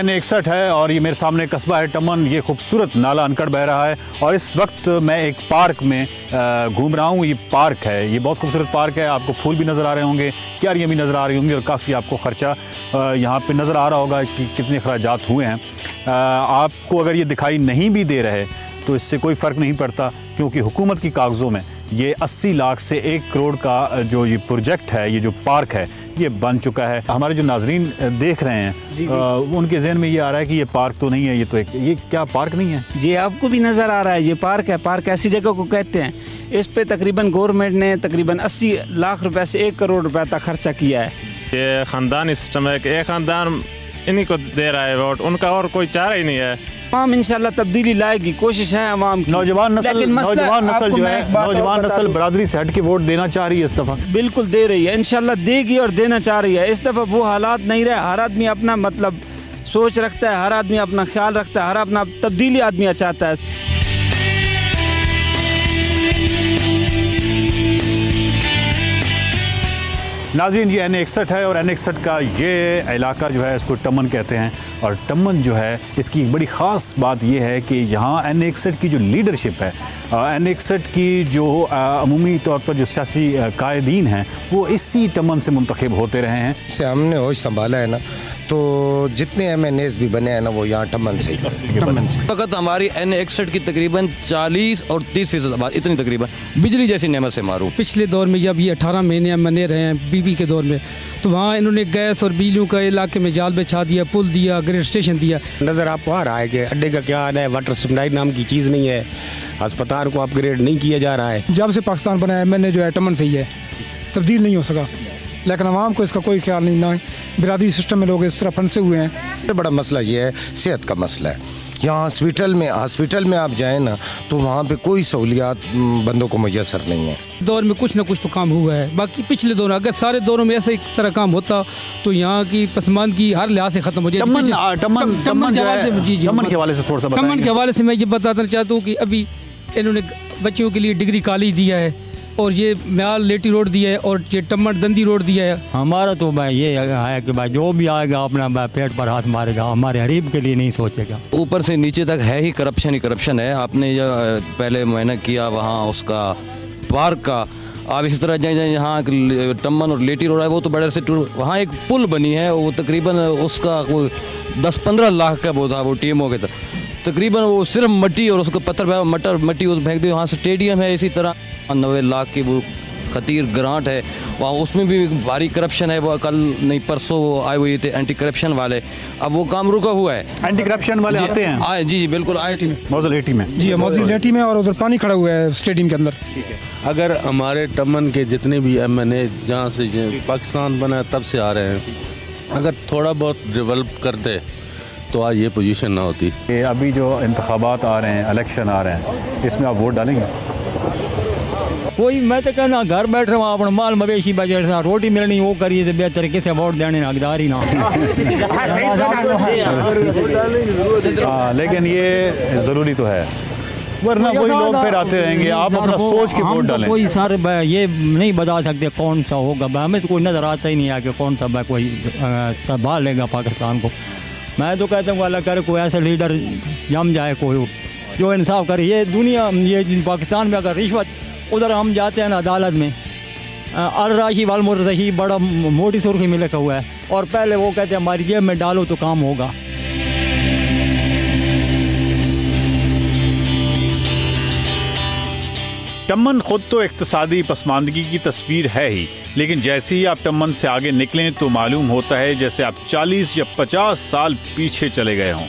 ये N61 है और ये मेरे सामने कस्बा है टमन। ये खूबसूरत नाला अनकट बह रहा है और इस वक्त मैं एक पार्क में घूम रहा हूँ। ये पार्क है, ये बहुत खूबसूरत पार्क है। आपको फूल भी नज़र आ रहे होंगे, क्यारियाँ भी नज़र आ रही होंगी और काफ़ी आपको ख़र्चा यहाँ पे नज़र आ रहा होगा कि कितने अखराजात हुए हैं। आपको अगर ये दिखाई नहीं भी दे रहे तो इससे कोई फ़र्क नहीं पड़ता, क्योंकि हुकूमत की कागज़ों में ये 80 लाख से 1 करोड़ का जो ये प्रोजेक्ट है, ये जो पार्क है, ये बन चुका है। हमारे जो नाजरीन देख रहे हैं उनके जहन में ये आ रहा है कि ये पार्क तो नहीं है, ये तो ये क्या पार्क नहीं है? जी आपको भी नज़र आ रहा है, ये पार्क है। पार्क ऐसी जगह को कहते हैं, इस पे तकरीबन गवर्नमेंट ने तकरीबन 80 लाख रुपए से 1 करोड़ रुपए तक खर्चा किया है। ये ख़ानदानी सिस्टम है कि एक ख़ानदान इन्हीं को दे रहा है वोट, उनका और कोई चारा ही नहीं है। आवाम इंशाल्लाह तब्दीली लाएगी, कोशिश है आवाम की। नौजवान नस्ल जो है, नौजवान नस्ल बरादरी से हट के वोट देना चाह रही है इस दफ़ा। बिल्कुल दे रही है, इंशाल्लाह देगी और देना चाह रही है। इस दफ़ा वो हालात नहीं रहे। हर आदमी अपना मतलब सोच रखता है, हर आदमी अपना ख्याल रखता है, हर अपना तब्दीली आदमी चाहता है। नाज़रीन, ये N61 है और N61 का ये इलाका जो है इसको टमन कहते हैं। और टमन जो है इसकी एक बड़ी ख़ास बात ये है कि यहाँ N61 की जो लीडरशिप है, N61 की जो अमूमी तौर पर जो सियासी कायदीन हैं, वो इसी टमन से मुंतखब होते रहे हैं। से हमने होश संभाला है ना, तो जितने MNAs भी बने हैं ना, वो यहाँ टमन से ही। वक्त हमारी N61 की तकरीबन 40 और 30% आबादी इतनी तकरीबन बिजली जैसी नेमत से मारूफ। पिछले दौर में जब ये 18 महीने MNA रहे हैं बीबी के दौर में, तो वहाँ इन्होंने गैस और बिजलियों का इलाके में जाल बिछा दिया, पुल दिया, ग्रेड स्टेशन दिया। नज़र आपको आ रहा है कि अड्डे का क्या हाल है, वाटर सप्लाई नाम की चीज़ नहीं है, अस्पताल को अपग्रेड नहीं किया जा रहा है। जब से पाकिस्तान बना है MNA जो है टमन से ही है, तब्दील नहीं हो सका, लेकिन आवाम को इसका कोई ख्याल नहीं। ना बिरादरी सिस्टम में लोग इस तरह फंसे हुए हैं। सबसे बड़ा मसला ये है, सेहत का मसला है। यहाँ हॉस्पिटल में आप जाएँ ना, तो वहाँ पे कोई सहूलियात बंदों को मैसर नहीं है। दौर में कुछ ना कुछ तो काम हुआ है, बाकी पिछले दौर अगर सारे दौरों में ऐसे एक तरह काम होता तो यहाँ की पसमानदगी हर लिहाज से खत्म हो जाए। टमन के हवाले से थोड़ा सा बताएंगे। टमन के हवाले से मैं ये बताना चाहता हूँ कि अभी इन्होंने बच्चियों के लिए डिग्री कॉलेज दिया है और ये म्याल लेटी रोड दिया है और ये टमन दंदी रोड दिया है। हमारा तो भाई ये है कि भाई जो भी आएगा अपना पेट पर हाथ मारेगा, हमारे गरीब के लिए नहीं सोचेगा। ऊपर से नीचे तक है ही करप्शन है। आपने जो पहले मेहनत किया वहाँ उसका पार्क का, आप इसी तरह जाए यहाँ टमन और लेटी रोड है, वो तो बड़े से वहाँ एक पुल बनी है, वो तकरीबन उसका कोई 10-15 लाख का वो था, वो TMO के तरह तकरीबन वो सिर्फ मिट्टी और उसको पत्थर मट्टी फेंक दो। वहाँ स्टेडियम है, इसी तरह 90 लाख की वो खतीर ग्रांट है वहाँ, उसमें भी भारी करप्शन है। वो कल नहीं परसों आए हुए थे एंटी करप्शन वाले, अब वो काम रुका हुआ है। एंटी करप्शन वाले आते हैं? आए जी बिल्कुल आए थे मौजूद लेटी में। जी मौजूद लेटी में, और उधर पानी खड़ा हुआ है स्टेडियम के अंदर। अगर हमारे टमन के जितने भी MNA जहाँ से पाकिस्तान बना तब से आ रहे हैं, अगर थोड़ा बहुत डेवलप करते तो आज ये पोजीशन ना होती। अभी जो इंतखाबात आ रहे हैं, इलेक्शन आ रहे हैं, इसमें आप वोट डालेंगे? कोई मैं तो कहना घर बैठ रहा हूँ अपना माल मवेशी बजट से रोटी मिलनी वो करिए तो बेहतर किसे वोट देने हकदार ही ना। लेकिन ये ज़रूरी तो है, वरना वही लोग फिर आते रहेंगे। आप अपना सोच के वोट डालें। कोई सर ये नहीं बता सकते कौन सा होगा, हमें तो कोई नज़र आता ही नहीं है कि कौन सा कोई संभालेगा पाकिस्तान को। मैं तो कहता हूँ अल्लाह करे कोई ऐसा लीडर जम जाए, कोई जो इंसाफ करे। ये दुनिया ये पाकिस्तान में अगर रिश्वत, उधर हम जाते हैं ना अदालत में, अल-राशी वाल-मुर्तशी बड़ा मोटी सुर्खी में लिखा हुआ है, और पहले वो कहते हैं हमारी जेब में डालो तो काम होगा। टमन खुद तो इक्तिसादी पसमानदगी की तस्वीर है ही, लेकिन जैसे ही आप टमन से आगे निकलें तो मालूम होता है जैसे आप 40 या 50 साल पीछे चले गए हों।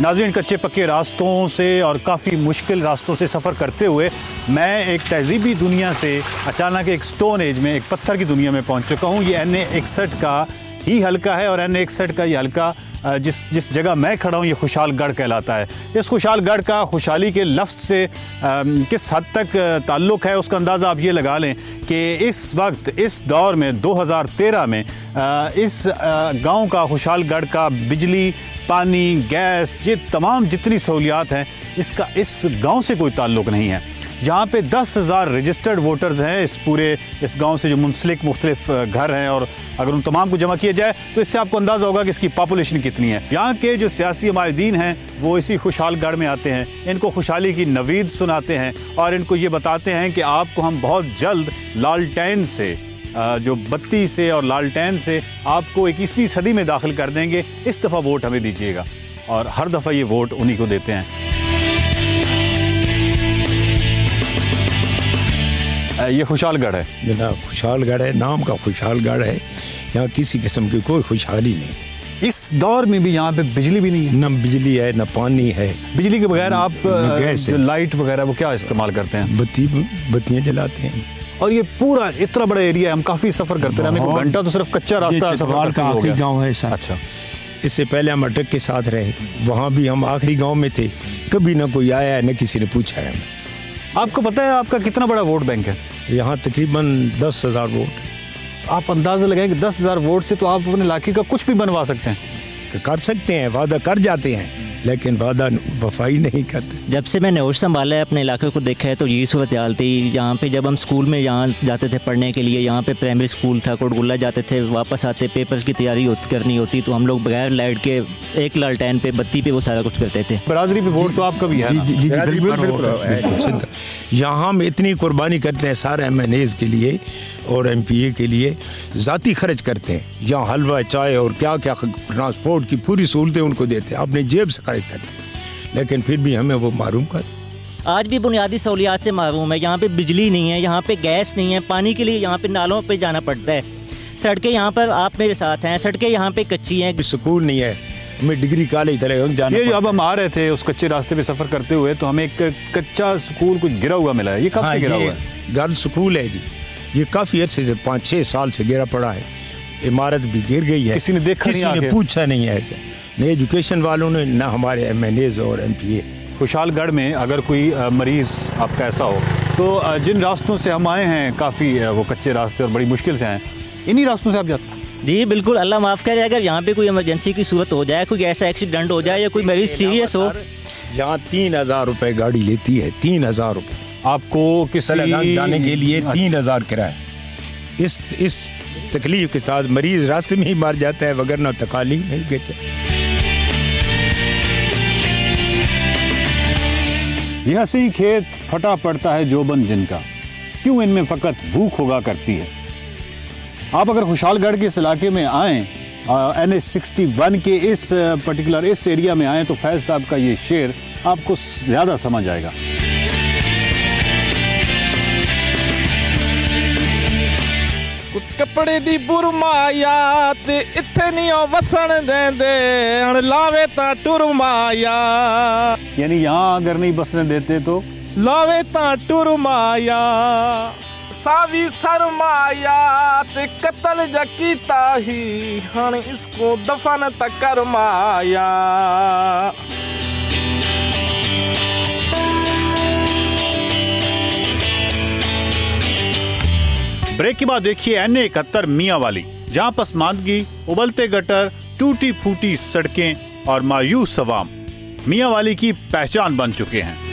नाज़रीन, कच्चे पक्के रास्तों से और काफ़ी मुश्किल रास्तों से सफ़र करते हुए मैं एक तहजीबी दुनिया से अचानक एक स्टोन एज में, एक पत्थर की दुनिया में पहुंच चुका हूं। ये N61 का ही हल्का है और N61 का ये हल्का जिस जगह मैं खड़ा हूँ ये खुशहालगढ़ कहलाता है। इस खुशहालगढ़ का खुशहाली के लफ्ज़ से किस हद तक ताल्लुक़ है उसका अंदाज़ा आप ये लगा लें कि इस वक्त इस दौर में 2013 में इस गांव का खुशहालगढ़ का बिजली, पानी, गैस, ये तमाम जितनी सहूलियात हैं इसका इस गांव से कोई ताल्लुक़ नहीं है। यहाँ पे 10,000 रजिस्टर्ड वोटर्स हैं इस गांव से जो मुंसलिक मुख्तलिफ घर हैं, और अगर उन तमाम को जमा किया जाए तो इससे आपको अंदाज़ा होगा कि इसकी पॉपुलेशन कितनी है। यहाँ के जो सियासी हमायदीन हैं वो इसी खुशहालगढ़ में आते हैं, इनको खुशहाली की नवीद सुनाते हैं और इनको ये बताते हैं कि आपको हम बहुत जल्द लालटेन से, जो बत्ती से और लालटेन से आपको 21वीं सदी में दाखिल कर देंगे, इस दफ़ा वोट हमें दीजिएगा। और हर दफ़ा ये वोट उन्हीं को देते हैं। ये खुशहालगढ़ है जनाब, खुशहालगढ़ है, नाम का खुशहालगढ़ है। यहाँ किसी किस्म की कोई खुशहाली नहीं। इस दौर में भी यहाँ पे बिजली भी नहीं है, न बिजली है न पानी है। बिजली के बगैर आप गैस जो लाइट वगैरह वो क्या इस्तेमाल करते हैं? बत्तियाँ जलाते हैं। और ये पूरा इतना बड़ा एरिया है, हम काफ़ी सफ़र करते हैं, हमें घंटा तो सिर्फ कच्चा रास्ता सफर का आखिरी गाँव है सर। अच्छा, इससे पहले हम अटक के साथ रहे, वहाँ भी हम आखिरी गाँव में थे, कभी ना कोई आया है न किसी ने पूछा है हमें। आपको पता है आपका कितना बड़ा वोट बैंक है? यहाँ तकरीबन 10,000 वोट। आप अंदाज़ा लगाएं कि 10,000 वोट से तो आप अपने इलाके का कुछ भी बनवा सकते हैं। कर सकते हैं, वादा कर जाते हैं, लेकिन वादा वफाई नहीं करते। जब से मैंने होश संभाला है, अपने इलाके को देखा है, तो यही सूरत हाल थी। यहाँ पे जब हम स्कूल में यहाँ जाते थे पढ़ने के लिए, यहाँ पे प्राइमरी स्कूल था, कोटगुल्ला जाते थे, वापस आते पेपर्स की तैयारी करनी होती तो हम लोग बगैर लाइट के एक लालटेन पे, बत्ती पे वो सारा कुछ करते थे। बरादरी पे वोट तो आपका भी है ना? जी, बिल्कुल। यहाँ हम इतनी कुर्बानी करते हैं सारे MNAs के लिए और MPA के लिए, ज़ाती खर्च करते हैं। यहाँ हलवा, चाय और क्या क्या ट्रांसपोर्ट की पूरी सहूलतें उनको देते हैं, अपने जेब से खर्च करते हैं, लेकिन फिर भी हमें वो मारूम कर। आज भी बुनियादी सहूलियात से महरूम है। यहाँ पे बिजली नहीं है, यहाँ पे गैस नहीं है, पानी के लिए यहाँ पे नालों पे जाना पड़ता है। सड़कें यहाँ पर आप मेरे साथ हैं, सड़कें यहाँ पे कच्ची हैं, स्कूल नहीं है, हमें डिग्री कॉलेज जाना। ये जब हम आ रहे थे उस कच्चे रास्ते पे सफर करते हुए तो हमें एक कच्चा स्कूल कुछ गिरा हुआ मिला है। ये कब से गिरा हुआ है? गर्ल्स स्कूल है जी, ये काफ़ी अच्छे से 5-6 साल से गिरा पड़ा है। इमारत भी गिर गई है, किसी ने देखा नहीं, किसी ने पूछा नहीं है, न एजुकेशन वालों ने, न हमारे MNAs और MPA। खुशहालगढ़ में अगर कोई मरीज़ आपका ऐसा हो तो जिन रास्तों से हम आए हैं, काफ़ी वो कच्चे रास्ते और बड़ी मुश्किल से आए, इन्हीं रास्तों से आप जाते हैं? जी बिल्कुल, अल्लाह माफ़ करे। अगर यहाँ पे कोई इमरजेंसी की सूरत हो जाए, कोई ऐसा एक्सीडेंट हो जाए या कोई मरीज सीरियस हो, यहाँ 3,000 रुपये गाड़ी लेती है। 3,000 रुपये आपको किसी जाने के लिए 3,000 किराया। इस तकलीफ के साथ मरीज रास्ते में ही मर जाता है, वगरना तकालीफ नहीं देते। ये हंसी खेत फटा पड़ता है जोबन जिनका, क्यों इनमें फ़कत भूख होगा करती है। आप अगर खुशहालगढ़ के इस इलाके में आएँ, NH 61 के इस पर्टिकुलर इस एरिया में आएँ, तो फैज़ साहब का ये शेर आपको ज़्यादा समझ आएगा। कपड़े दी बुरमाया ते इत्थे नहीं वसन देंदे, हण लावे ता टुरमाया। यानी यहाँ अगर नहीं बसने देते तो लावे ता टुरमाया। सावी सरमाया ते कत्ल जकीता ही, हण इसको दफन तक करमाया। ब्रेक के बाद देखिए NA 71 मियांवाली, जहां पसमानदगी, उबलते गटर, टूटी फूटी सड़कें और मायूस अवाम मियांवाली की पहचान बन चुके हैं।